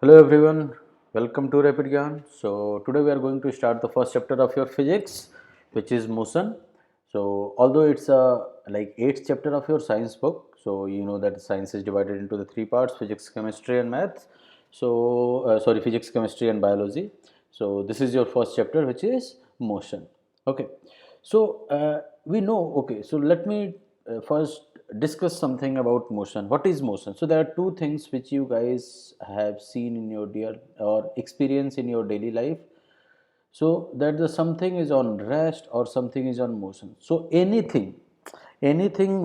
Hello everyone, welcome to Rapid Gyan. So today we are going to start the first chapter of your physics, which is motion. So although it's a like eighth chapter of your science book, so you know that science is divided into the three parts: physics, chemistry, and math. Sorry, physics, chemistry, and biology. So this is your first chapter, which is motion. Okay. We know. Okay. So let me first discuss something about motion. What is motion? So there are two things which you guys have seen in your dear or experience in your daily life. So that the something is on rest or something is on motion. So anything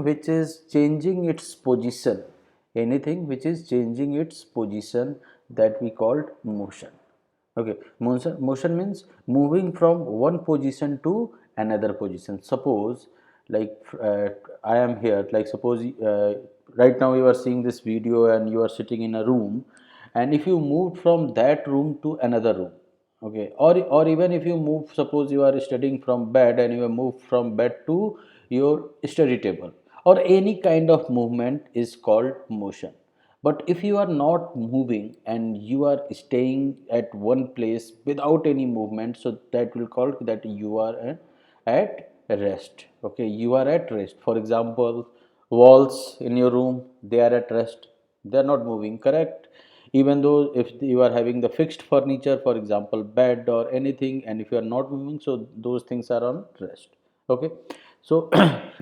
which is changing its position, anything which is changing its position, that we called motion. Okay, motion means moving from one position to another position. Suppose, like I am here. Like suppose right now you are seeing this video and you are sitting in a room, and if you moved from that room to another room, okay, or even if you move, suppose you are studying from bed and you have moved from bed to your study table, or any kind of movement is called motion. But if you are not moving and you are staying at one place without any movement, so that will call that you are at rest. Okay, you are at rest. For example, walls in your room, they are at rest, they are not moving, correct? Even though if you are having the fixed furniture, for example bed or anything, and if you are not moving, so those things are on rest. Okay. So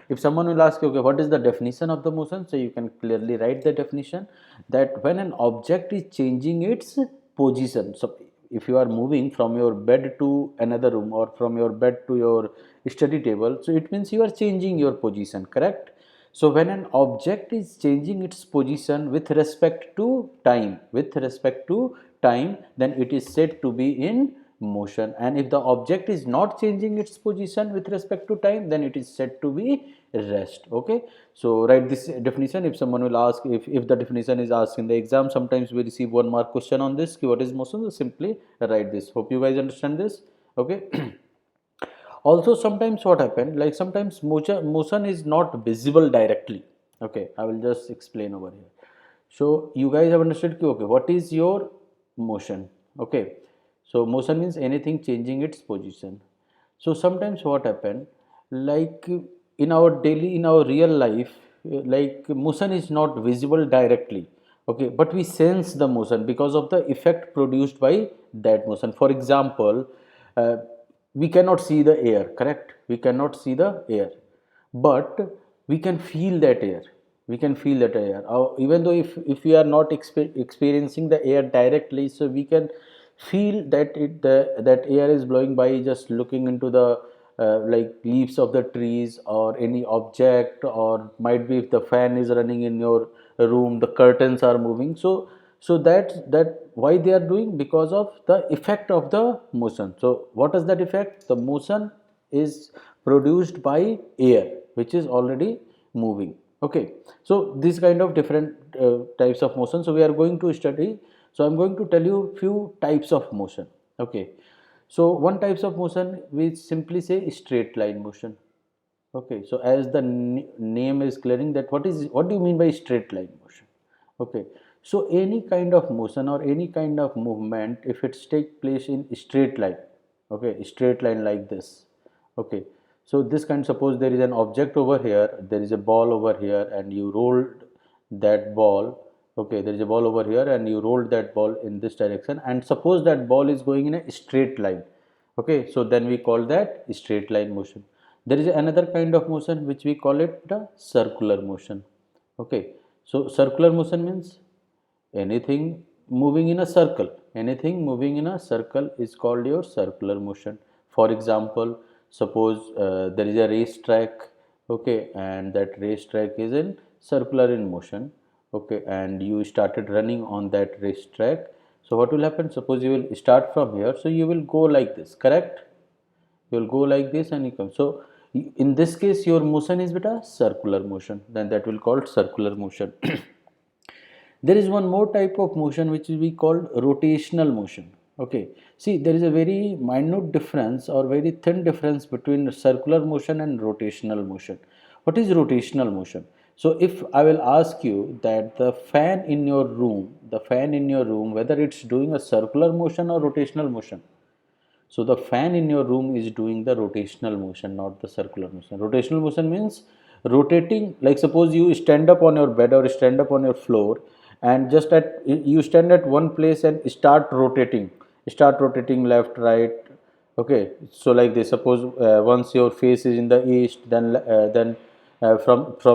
if someone will ask you, okay, what is the definition of the motion, so you can clearly write the definition, that when an object is changing its position. So if you are moving from your bed to another room or from your bed to your study table, so it means you are changing your position, correct? So when an object is changing its position with respect to time, then it is said to be in motion. And if the object is not changing its position with respect to time, then it is said to be rest. Okay. So write this definition. If someone will ask, if the definition is asked in the exam, sometimes we receive 1 mark question on this. What is motion? So simply write this. Hope you guys understand this. Okay. Also sometimes what happen, like sometimes motion is not visible directly. Okay, I will just explain over here. So you guys have understood ki, okay, what is your motion? Okay, so motion means anything changing its position. So sometimes what happen, like in our real life, like motion is not visible directly. Okay, but we sense the motion because of the effect produced by that motion. For example, uh, we cannot see the air, correct? We cannot see the air, but we can feel that air. We can feel that air. Even though if we are not experiencing the air directly, so we can feel that that air is blowing by just looking into the like leaves of the trees or any object, or might be if the fan is running in your room, the curtains are moving. So that why they are doing, because of the effect of the motion. So what is that effect? The motion is produced by air which is already moving. Okay, so this kind of different types of motion, so we are going to study. So I'm going to tell you few types of motion. Okay, so one types of motion, we simply say straight line motion. Okay, so as the name is clearing, that what do you mean by straight line motion? Okay, so any kind of motion or any kind of movement, if it's take place in straight line, okay, straight line like this. Okay, so this kind, suppose there is an object over here, there is a ball over here, and you rolled that ball. Okay, there is a ball over here and you rolled that ball in this direction, and suppose that ball is going in a straight line. Okay, so then we call that straight line motion. There is another kind of motion which we call it the circular motion. Okay, so circular motion means anything moving in a circle. Anything moving in a circle is called your circular motion. For example, suppose there is a race track. Okay, and that race track is in circular in motion. Okay, and you started running on that race track. So what will happen? Suppose you will start from here, so you will go like this, correct? You will go like this and you come. So in this case your motion is beta circular motion, then that will called circular motion. There is one more type of motion which is we called rotational motion. Okay, see, there is a very minute difference or very thin difference between circular motion and rotational motion. What is rotational motion? So if I will ask you that the fan in your room, whether it's doing a circular motion or rotational motion. So the fan in your room is doing the rotational motion, not the circular motion. Rotational motion means rotating, like suppose you stand up on your bed or stand up on your floor, and just at you stand at one place and start rotating left, right. Okay, so like this, suppose once your face is in the east, from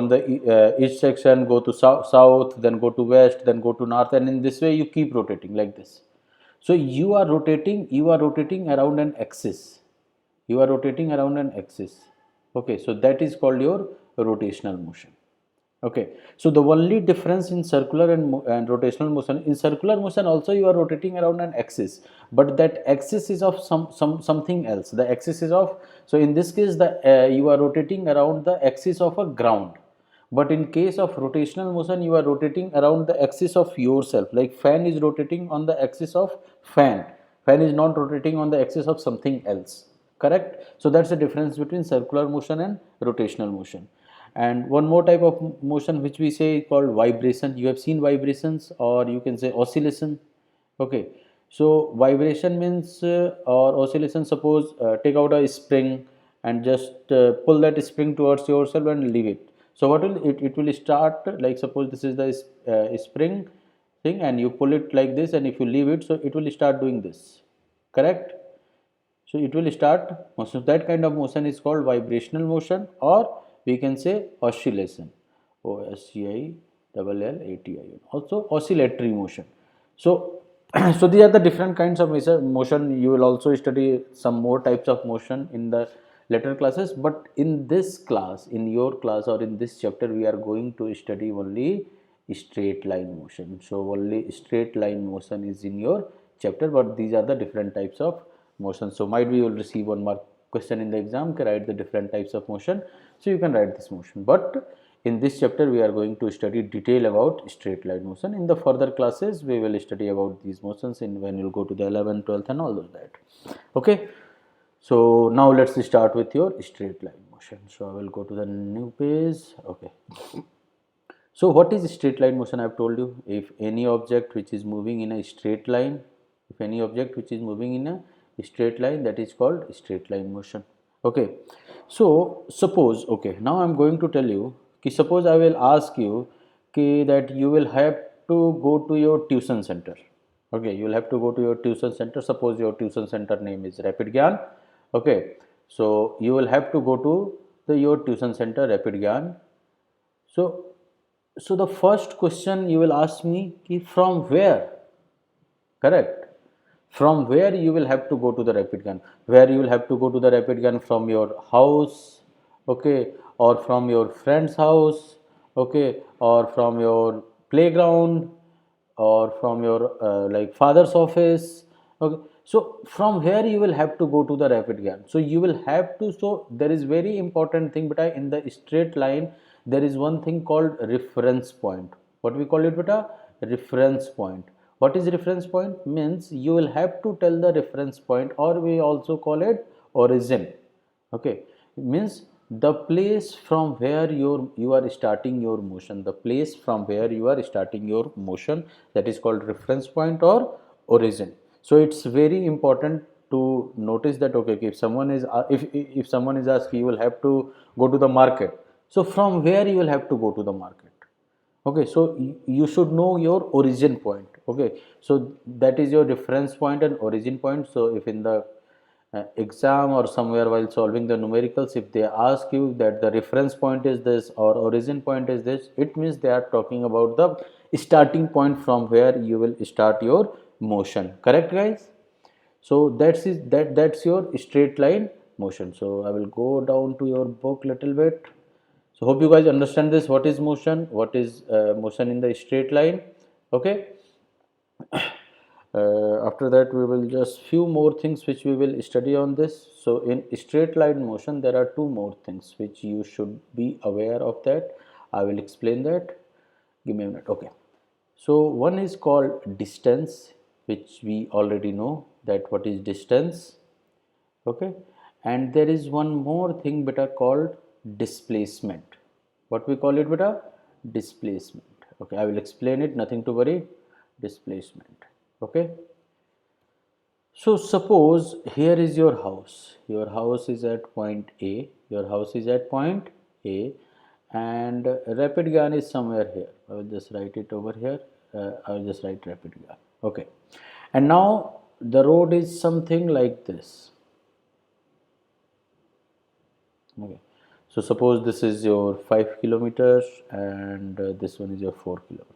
the east section go to south, then go to west, then go to north, and in this way you keep rotating like this. So you are rotating around an axis. You are rotating around an axis. Okay, so that is called your rotational motion. Okay, so the only difference in circular and rotational motion, in circular motion also you are rotating around an axis, but that axis is of something else. The axis is of, so in this case the you are rotating around the axis of a ground, but in case of rotational motion you are rotating around the axis of yourself. Like fan is rotating on the axis of fan. Fan is not rotating on the axis of something else. Correct? So that's the difference between circular motion and rotational motion. And one more type of motion which we say called vibration. You have seen vibrations, or you can say oscillation. Okay, so vibration means or oscillation, suppose take out a spring and just pull that spring towards yourself and leave it. So what will it will start, like suppose this is the spring thing, and you pull it like this, and if you leave it, so it will start doing this. Correct? So it will start motion. That kind of motion is called vibrational motion, or we can say oscillation. OSCILLATION. Also oscillatory motion. So, so these are the different kinds of motion. You will also study some more types of motion in the later classes. But in this class, in your class or in this chapter, we are going to study only straight line motion. So only straight line motion is in your chapter, but these are the different types of motion. So might be you will receive one mark question in the exam, can write the different types of motion. So you can write this motion. But in this chapter we are going to study detail about straight line motion. In the further classes we will study about these motions in when you'll go to the 11th, 12th and all of that. Okay. So now let's start with your straight line motion. So I will go to the new page. Okay. So what is straight line motion? I have told you, if any object which is moving in a straight line, if any object which is moving in a straight line, that is called straight line motion. Okay. So suppose, okay, now I am going to tell you, suppose I will ask you that you will have to go to your tuition center. Okay, you will have to go to your tuition center. Suppose your tuition center name is Rapid Gyan. Okay, so you will have to go to your tuition center Rapid Gyan. So so the first question you will ask me, from where? Correct. From where you will have to go to the Rapid Gun? Where you will have to go to the Rapid Gun, from your house, okay, or from your friend's house, okay, or from your playground, or from your like father's office. Okay, so from where you will have to go to the Rapid Gun? So you will have to. So there is very important thing, beta, in the straight line. There is one thing called reference point. What we call it, beta? Reference point. What is reference point? Means you will have to tell the reference point, or we also call it origin. Okay, it means the place from where you are starting your motion. The place from where you are starting your motion, that is called reference point or origin. So it's very important to notice that. Okay, if someone is if someone is asking, you will have to go to the market. So from where you will have to go to the market? Okay, so you should know your origin point. Okay, so that is your reference point and origin point. So if in the exam or somewhere while solving the numericals, if they ask you that the reference point is this or origin point is this, it means they are talking about the starting point from where you will start your motion. Correct, guys? So that's your straight line motion. So I will go down to your book little bit. So hope you guys understand this. What is motion? What is motion in the straight line? Okay. After that we will just few more things which we will study on this. So in straight line motion there are two more things which you should be aware of. That I will explain that. Give me a minute. Okay. So one is called distance, which we already know that what is distance. Okay, and there is one more thing better called displacement. What we call it, beta? Displacement. Okay, I will explain it, nothing to worry. Displacement. Okay. So suppose here is your house. Your house is at point A. Your house is at point A, and rapid Gyan is somewhere here. I will just write it over here. I will just write rapid Gyan. Okay. And now the road is something like this. Okay. So suppose this is your 5 kilometers and this one is your 4 kilometers.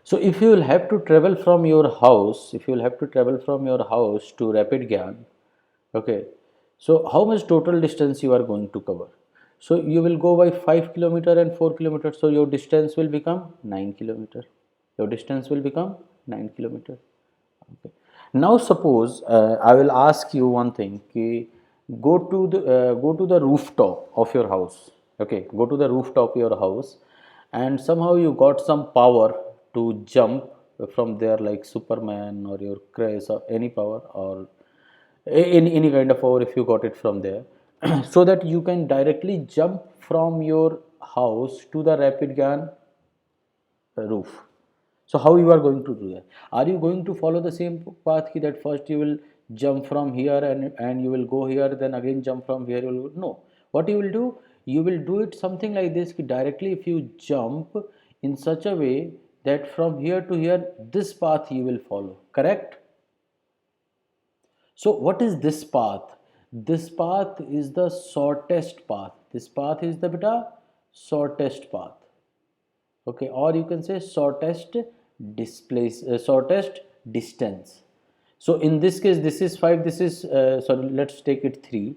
So if you will have to travel from your house, if you will have to travel from your house to Rapid Gyan, okay, so how much total distance you are going to cover? So you will go by 5 kilometer and 4 kilometers. So your distance will become 9 kilometer. Your distance will become 9 kilometer. Okay. Now suppose I will ask you one thing. Ki, go to the rooftop of your house. Okay, go to the rooftop of your house, and somehow you got some power to jump from there, like Superman or your Chris or any power or any kind of power if you got it from there, so that you can directly jump from your house to the rapid gun roof. So how you are going to do that? Are you going to follow the same path that first you will jump from here and you will go here, then again jump from here? You will no. What you will do? You will do it something like this. Directly, if you jump in such a way that from here to here, this path you will follow. Correct? So what is this path? This path is the shortest path. This path is the beta shortest path. Okay, or you can say shortest distance. So in this case, this is 5. This is sorry. Let's take it 3.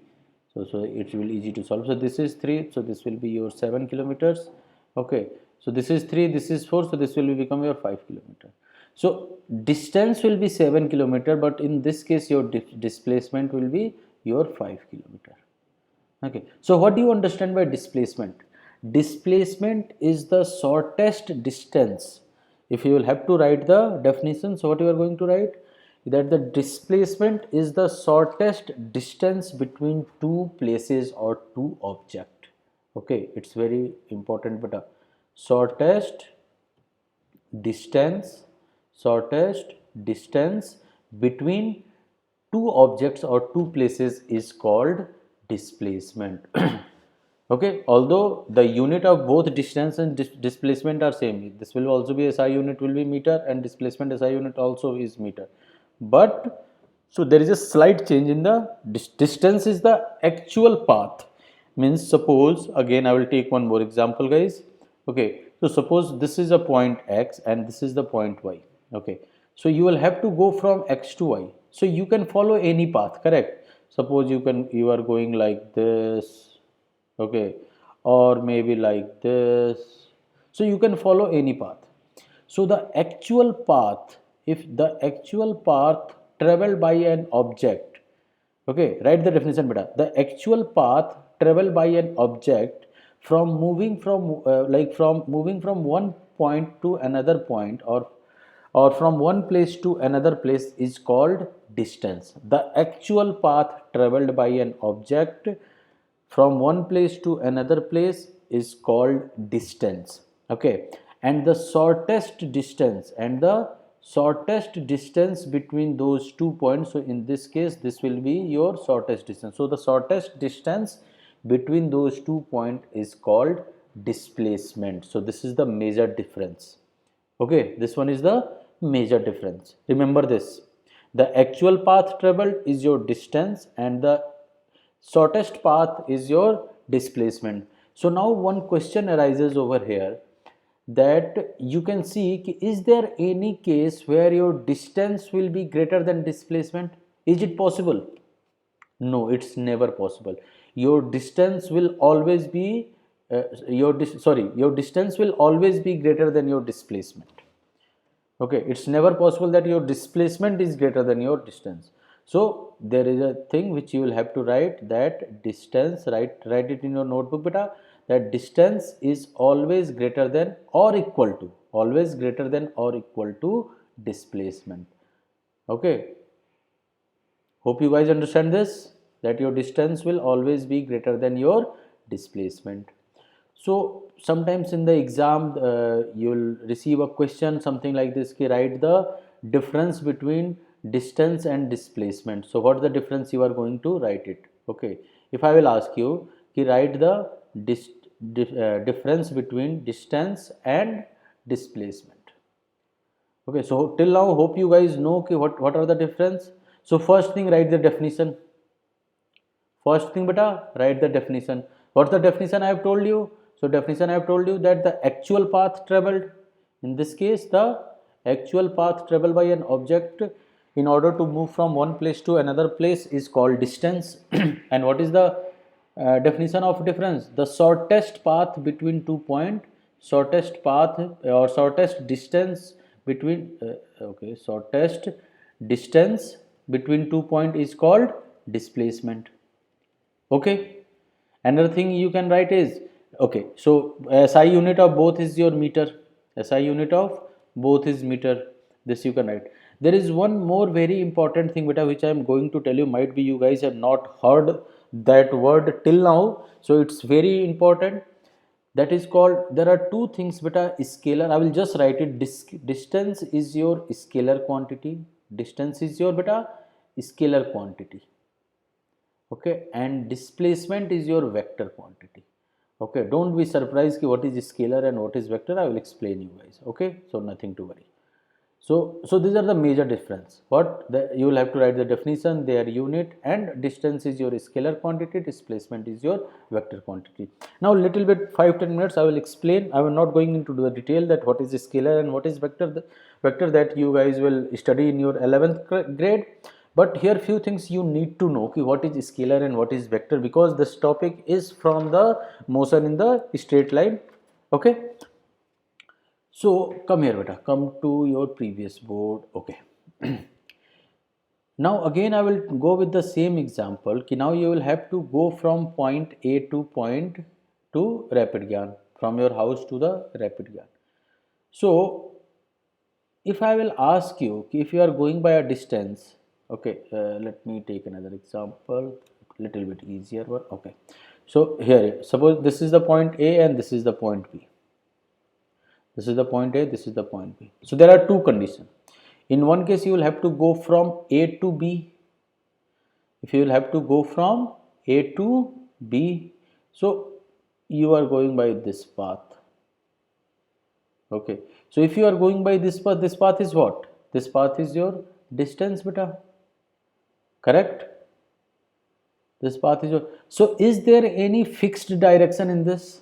So it will be easy to solve. So this is 3. So this will be your 7 kilometers. Okay. So this is 3. This is 4. So this will become your 5 kilometer. So distance will be 7 kilometer, but in this case your displacement will be your 5 kilometer. Okay. So what do you understand by displacement? Displacement is the shortest distance. If you will have to write the definition, so what you are going to write? That the displacement is the shortest distance between two places or two object. Okay, it's very important, but shortest distance, shortest distance between two objects or two places is called displacement. Okay, although the unit of both distance and displacement are same, this will also be SI unit will be meter and displacement SI unit also is meter, but so there is a slight change in the distance is the actual path. Means suppose again I will take one more example, guys. Okay, so suppose this is a point X and this is the point Y. Okay, so you will have to go from X to Y. So you can follow any path, correct? Suppose you are going like this, okay, or maybe like this. So you can follow any path. So the actual path, if the actual path traveled by an object, okay, write the definition beta. The actual path traveled by an object from moving from from moving from one point to another point, or from one place to another place is called distance. The actual path traveled by an object from one place to another place is called distance. Okay, and the shortest distance between those 2 points, so in this case this will be your shortest distance. So the shortest distance between those 2 points is called displacement. So this is the major difference. Okay, this one is the major difference. Remember this, the actual path traveled is your distance and the shortest path is your displacement. So now one question arises over here, that you can see, is there any case where your distance will be greater than displacement? Is it possible? No, it's never possible. Your distance will always be your distance will always be greater than your displacement. Okay, it's never possible that your displacement is greater than your distance. So there is a thing which you will have to write, that distance, write it in your notebook beta, that distance is always greater than or equal to, always greater than or equal to displacement. Okay, hope you guys understand this, that your distance will always be greater than your displacement. So sometimes in the exam you'll receive a question something like this ki write the difference between distance and displacement. So what is the difference, you are going to write it. Okay, if I will ask you ki write the difference between distance and displacement. Okay, so till now hope you guys know ki what are the difference. So first thing, write the definition. First thing beta, write the definition. What's the definition I have told you? So definition I have told you that the actual path traveled, in this case the actual path traveled by an object in order to move from one place to another place is called distance. And what is the definition of difference? The shortest path between 2 points, shortest path or shortest distance between okay, shortest distance between 2 points is called displacement. Okay, another thing you can write is, okay, so SI unit of both is your meter. SI unit of both is meter. This you can write. There is one more very important thing beta which I am going to tell you. Might be you guys have not heard that word till now, so it's very important. That is called, there are two things beta, scalar. I will just write it. Distance is your scalar quantity. Distance is your beta scalar quantity. Okay, and displacement is your vector quantity. Okay, don't be surprised what is scalar and what is vector. I will explain you guys. Okay, so nothing to worry. So these are the major difference. You will have to write the definition, their unit, and distance is your scalar quantity, displacement is your vector quantity. Now little bit 5-10 minutes I will explain. I am not going into the detail that what is scalar and what is vector that you guys will study in your 11th grade. But here few things you need to know, okay, what is scalar and what is vector, because this topic is from the motion in the straight line. Okay, so come here beta, come to your previous board. Okay, now again I will go with the same example ki now you will have to go from point A to point to Rapid Gyan, from your house to the Rapid Gyan. So if I will ask you if you are going by a distance, okay, let me take another example, little bit easier one. Okay, so here suppose this is the point A and this is the point B. This is the point A, this is the point B. So there are two conditions. In one case you will have to go from A to B. If you will have to go from A to B, so you are going by this path. Okay, so if you are going by this path is what? This path is your distance beta, correct? This path is your, so is there any fixed direction in this?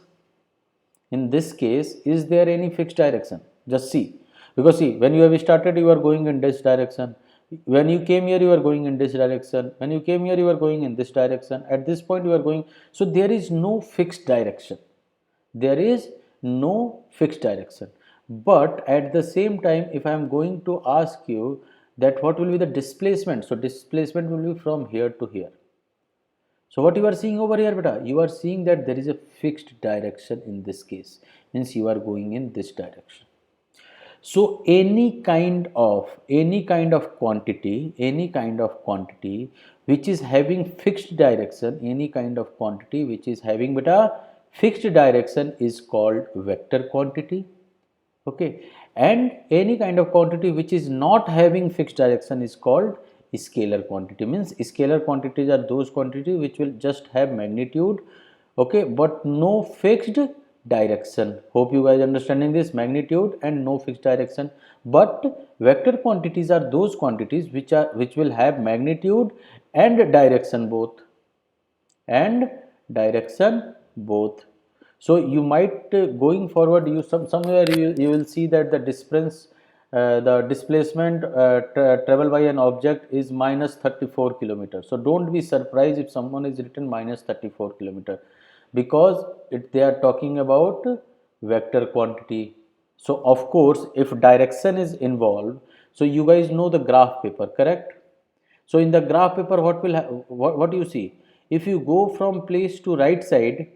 In this case, is there any fixed direction? Just see, because see, when you have started you are going in this direction, when you came here you are going in this direction, when you came here you are going in this direction, at this point you are going, so there is no fixed direction. There is no fixed direction. But at the same time, if I am going to ask you that what will be the displacement, so displacement will be from here to here. So what you are seeing over here beta, you are seeing that there is a fixed direction in this case, means you are going in this direction. So any kind of quantity which is having fixed direction, any kind of quantity which is having beta fixed direction is called vector quantity. Okay, and any kind of quantity which is not having fixed direction is called scalar quantity. Means scalar quantities are those quantities which will just have magnitude, okay, but no fixed direction. Hope you guys understanding this, magnitude and no fixed direction. But vector quantities are those quantities which will have magnitude and direction both, so you might going forward you somewhere you will see that the difference the displacement travel by an object is minus 34 kilometers. So don't be surprised if someone is written minus 34 kilometer, because they are talking about vector quantity. So of course if direction is involved, so you guys know the graph paper, correct? So in the graph paper what you see, if you go from place to right side,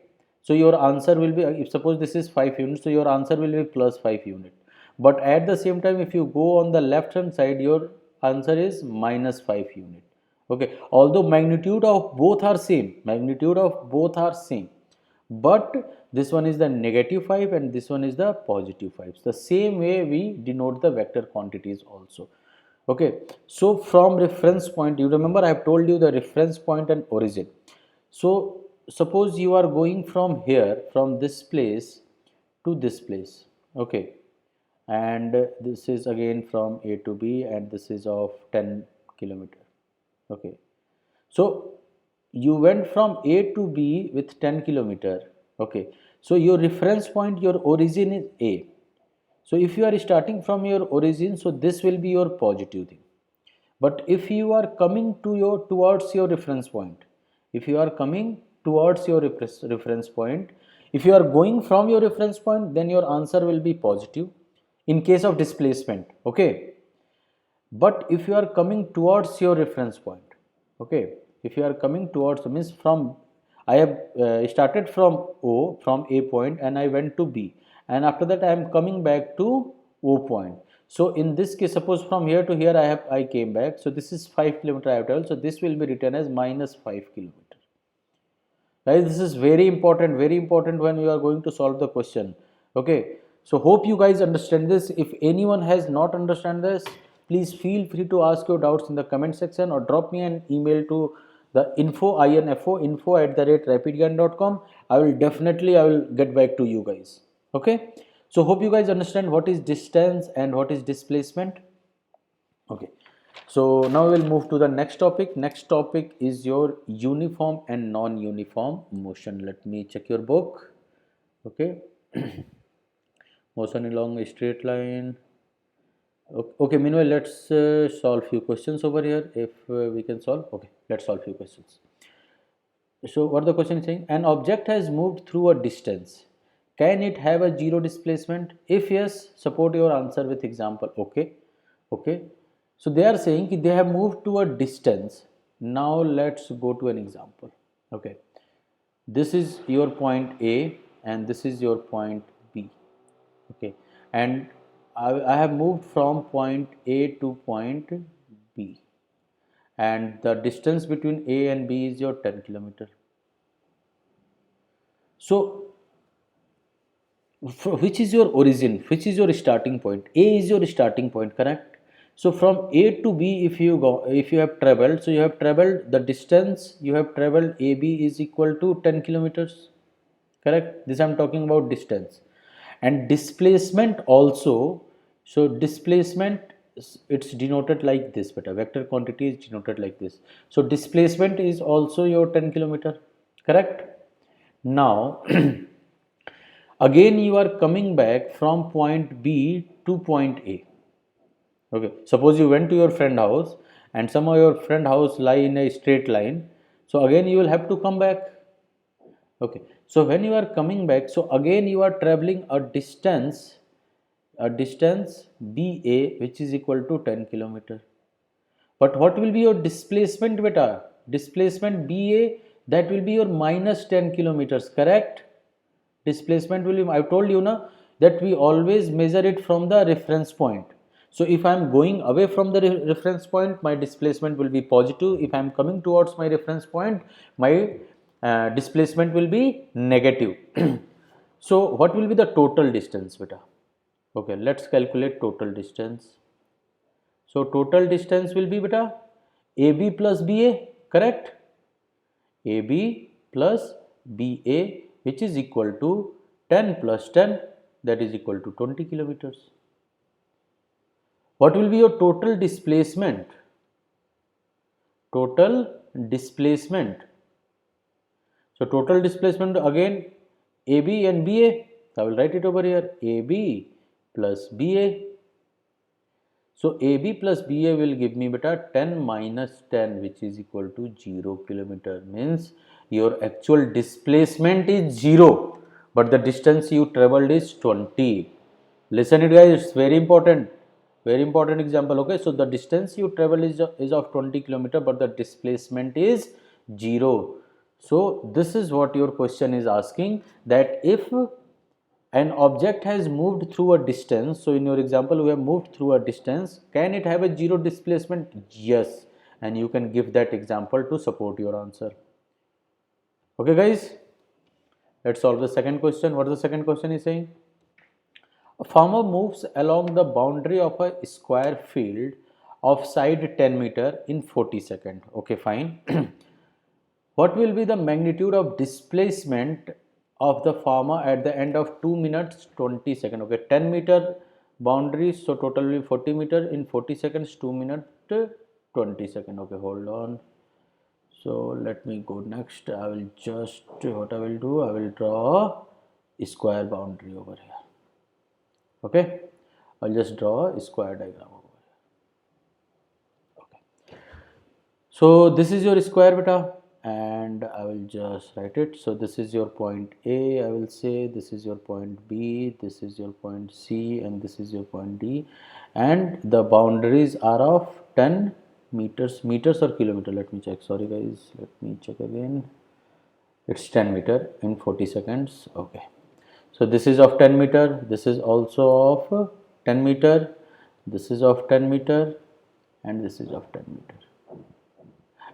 so your answer will be, if suppose this is 5 units, so your answer will be plus 5 unit. But at the same time if you go on the left hand side, your answer is minus 5 unit. Okay, although magnitude of both are same, but this one is the negative 5 and this one is the positive 5. The same way we denote the vector quantities also. Okay, so from reference point, you remember I have told you the reference point and origin. So suppose you are going from here, from this place to this place. Okay, and this is again from A to B and this is of 10 kilometer. Okay, so you went from A to B with 10 kilometer. Okay, so your reference point, your origin is A. So if you are starting from your origin, so this will be your positive thing. But if you are coming to your towards your reference point, if you are coming towards your reference point, if you are going from your reference point, then your answer will be positive in case of displacement. Okay, but if you are coming towards your reference point, okay, if you are coming towards, means from I have started from O, from A point, and I went to B, and after that I am coming back to O point. So in this case, suppose from here to here I came back, so this is 5 kilometer I have traveled, so this will be written as minus 5 kilometer. Guys, this is very important when you are going to solve the question. Okay, so hope you guys understand this. If anyone has not understand this, please feel free to ask your doubts in the comment section or drop me an email to the info@rapidgan.com. I will get back to you guys. Okay, so hope you guys understand what is distance and what is displacement. Okay, so now we'll move to the next topic. Next topic is your uniform and non-uniform motion. Let me check your book. Okay, motion along a straight line. Okay, meanwhile, let's solve few questions over here if we can solve. Okay, let's solve few questions. So what the question is saying, an object has moved through a distance. Can it have a zero displacement? If yes, support your answer with example. Okay, okay. So they are saying they have moved to a distance. Now let's go to an example. Okay, this is your point A and this is your point B. Okay, and I have moved from point A to point B, and the distance between A and B is your 10 kilometer. So which is your origin, which is your starting point? A is your starting point, correct? So from A to B, if you go, if you have traveled, so you have traveled the distance you have traveled AB is equal to 10 kilometers, correct? This I'm talking about distance. And displacement also, so displacement, it's denoted like this, but a vector quantity is denoted like this. So displacement is also your 10 kilometer, correct? Now again you are coming back from point B to point A. Okay, suppose you went to your friend house and somehow your friend house lie in a straight line, so again you will have to come back. Okay, so when you are coming back, so again you are traveling a distance BA, which is equal to 10 kilometer. But what will be your displacement, beta? Displacement BA, that will be your minus 10 kilometers, correct? Displacement will be, I told you na, that we always measure it from the reference point. So if I am going away from the reference point, my displacement will be positive. If I am coming towards my reference point, my displacement will be negative. So what will be the total distance, beta? Okay, let's calculate total distance. So total distance will be, beta, AB plus BA, correct? AB plus BA, which is equal to 10 plus 10, that is equal to 20 kilometers. What will be your total displacement? Total displacement. So total displacement again AB and BA. I will write it over here, AB plus BA. So AB plus BA will give me, beta, 10 minus 10, which is equal to 0 kilometer. Means your actual displacement is 0, but the distance you traveled is 20. Listen it, guys, it's very important example. Okay, so the distance you travel is of 20 kilometer, but the displacement is 0. So this is what your question is asking, that if an object has moved through a distance, so in your example we have moved through a distance, can it have a zero displacement? Yes, and you can give that example to support your answer. Okay guys, Let's solve the second question. What is the second question is saying? A farmer moves along the boundary of a square field of side 10 meter in 40 seconds. Okay, fine. What will be the magnitude of displacement of the farmer at the end of 2 minutes 20 seconds? Okay, 10 meter boundaries, so total will be 40 meter in 40 seconds, 2 minutes 20 seconds. Okay, hold on. So let me go next. I will just, what I will do, I will draw a square boundary over here. Okay, I'll just draw a square diagram over here. Okay, so this is your square beta, and I will just write it. So this is your point A, I will say, this is your point B, this is your point C, and this is your point D, and the boundaries are of 10 meters or kilometer. Let me check, sorry guys, let me check again. It's 10 meter in 40 seconds. Okay, so this is of 10 meter, this is also of 10 meter, this is of 10 meter, and this is of 10 meter.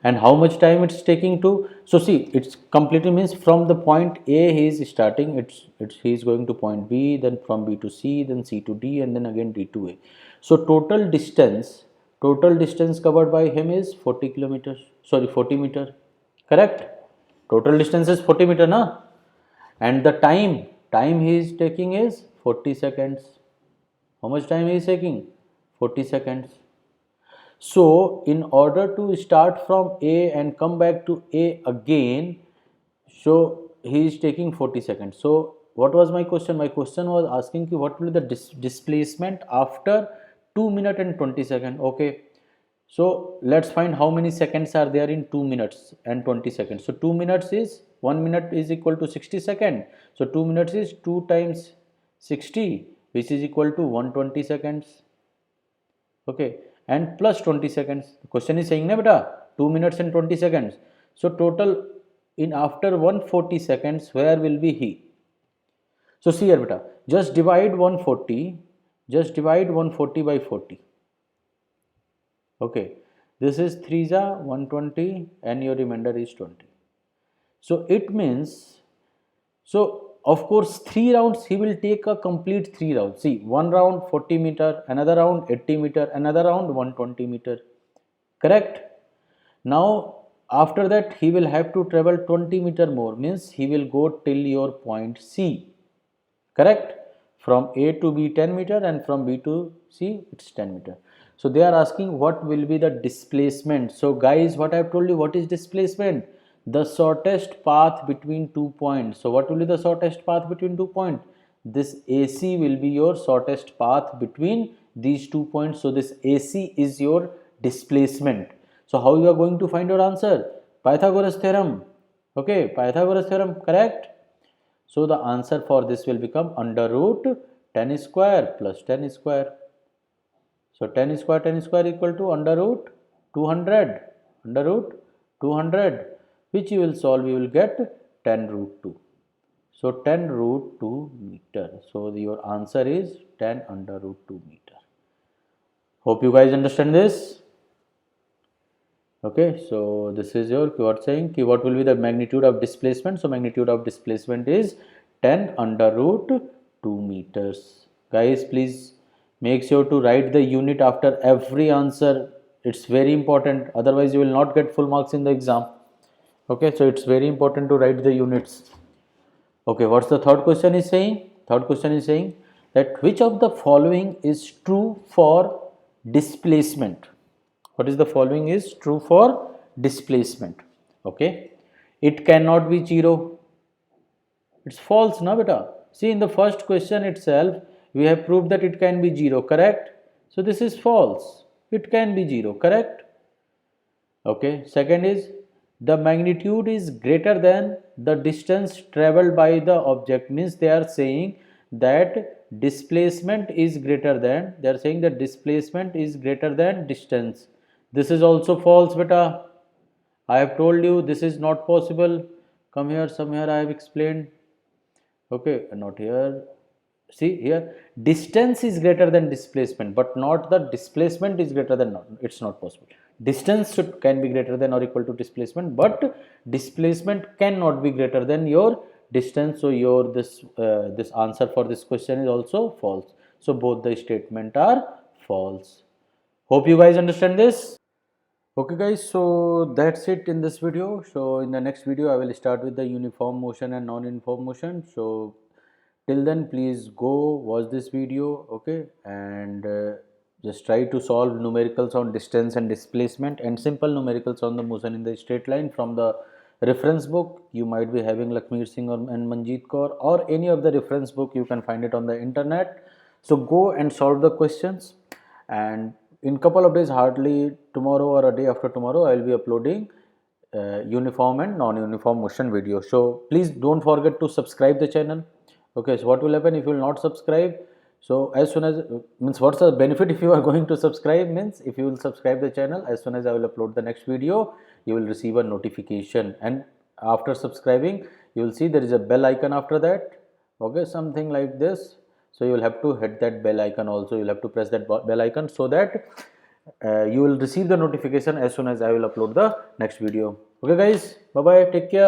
And how much time it's taking to, so see, it's completely means from the point A he is starting, he is going to point B, then from B to C, then C to D, and then again D to A. So total distance covered by him is 40 kilometers, sorry 40 meter, correct? Total distance is 40 meter na, and the time he is taking is 40 seconds. How much time he is taking? 40 seconds. So in order to start from A and come back to A again, so he is taking 40 seconds. So what was my question? My question was asking you what will be the displacement after 2 minutes and 20 seconds. Okay, so let's find how many seconds are there in 2 minutes and 20 seconds. So 2 minutes is 1 minute is equal to 60 seconds. So 2 minutes is 2 times 60, which is equal to 120 seconds. Okay, and plus 20 seconds. The question is saying na beta 2 minutes and 20 seconds. So total in after 140 seconds, where will be he? So see here beta, just divide 140, just divide 140 by 40. Okay, this is 3 ja 120 and your remainder is 20. So it means, so of course 3 rounds he will take a complete 3 rounds. See, one round 40 meter, another round 80 meter, another round 120 meter, correct? Now after that he will have to travel 20 meter more, means he will go till your point C, correct? From A to B 10 meter and from B to C it's 10 meter. So they are asking what will be the displacement. So guys, what I have told you, what is displacement? The shortest path between 2 points. So what will be the shortest path between 2 points? This AC will be your shortest path between these 2 points. So this AC is your displacement. So how you are going to find your answer? Pythagoras theorem. Okay, Pythagoras theorem, correct? So the answer for this will become under root 10 square plus 10 square. So 10 square equal to under root 200, under root 200, which you will solve, you will get 10 root 2. So 10 root 2 meter. So your answer is 10 under root 2 meter. Hope you guys understand this. Okay, so this is your keyword saying what will be the magnitude of displacement. So magnitude of displacement is 10 under root 2 meters. Guys, please make sure to write the unit after every answer. It's very important, otherwise you will not get full marks in the exam. Okay, so it's very important to write the units. Okay, what's the third question is saying? Third question is saying that which of the following is true for displacement? What is the following is true for displacement? Okay, it cannot be 0. It's false na beta. See, in the first question itself we have proved that it can be 0, correct? So this is false. It can be 0, correct? Okay, second is the magnitude is greater than the distance traveled by the object, means they are saying that displacement is greater than, they are saying that displacement is greater than distance. This is also false beta. I have told you this is not possible. Come here, somewhere I have explained. Okay, not here. See here, distance is greater than displacement, but not the displacement is greater than, it's not possible. Distance can be greater than or equal to displacement, but displacement cannot be greater than your distance, so your this answer for this question is also false. So both the statement are false. Hope you guys understand this. Okay guys, so that's it in this video. So in the next video I will start with the uniform motion and non-uniform motion. So till then please go watch this video, okay, and just try to solve numericals on distance and displacement and simple numericals on the motion in the straight line from the reference book. You might be having Lakshmi Singh and Manjeet Kaur or any of the reference book, you can find it on the internet. So go and solve the questions, and in couple of days, hardly tomorrow or a day after tomorrow, I will be uploading uniform and non-uniform motion video. So please don't forget to subscribe the channel. Okay, so what will happen if you will not subscribe? So as soon as, means what's the benefit if you are going to subscribe, means if you will subscribe the channel, as soon as I will upload the next video, you will receive a notification, and after subscribing you will see there is a bell icon after that, okay, something like this. So you will have to hit that bell icon also, you will have to press that bell icon so that you will receive the notification as soon as I will upload the next video. Okay guys, bye bye, take care.